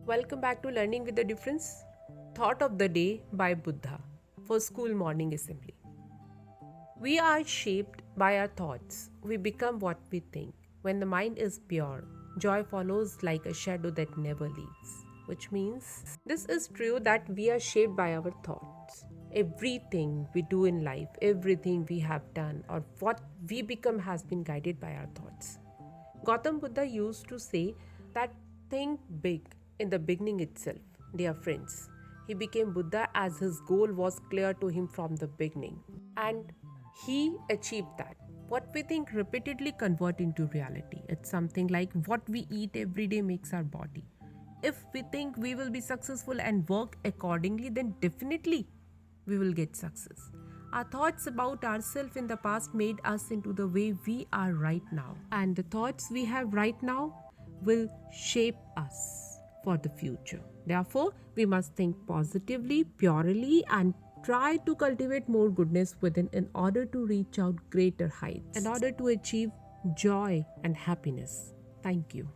Welcome back to Learning with the Difference. Thought of the Day by Buddha for School Morning Assembly. We are shaped by our thoughts. We become what we think. When the mind is pure, joy follows like a shadow that never leaves. Which means this is true that we are shaped by our thoughts. Everything we do in life, everything we have done, or what we become has been guided by our thoughts. Gautam Buddha used to say that think big in the beginning itself, dear friends. He became Buddha as his goal was clear to him from the beginning. And he achieved that. What we think repeatedly convert into reality. It's something like what we eat every day makes our body. If we think we will be successful and work accordingly, then definitely we will get success. Our thoughts about ourselves in the past made us into the way we are right now. And the thoughts we have right now will shape us for the future. Therefore, we must think positively, purely, and try to cultivate more goodness within in order to reach out greater heights, in order to achieve joy and happiness. Thank you.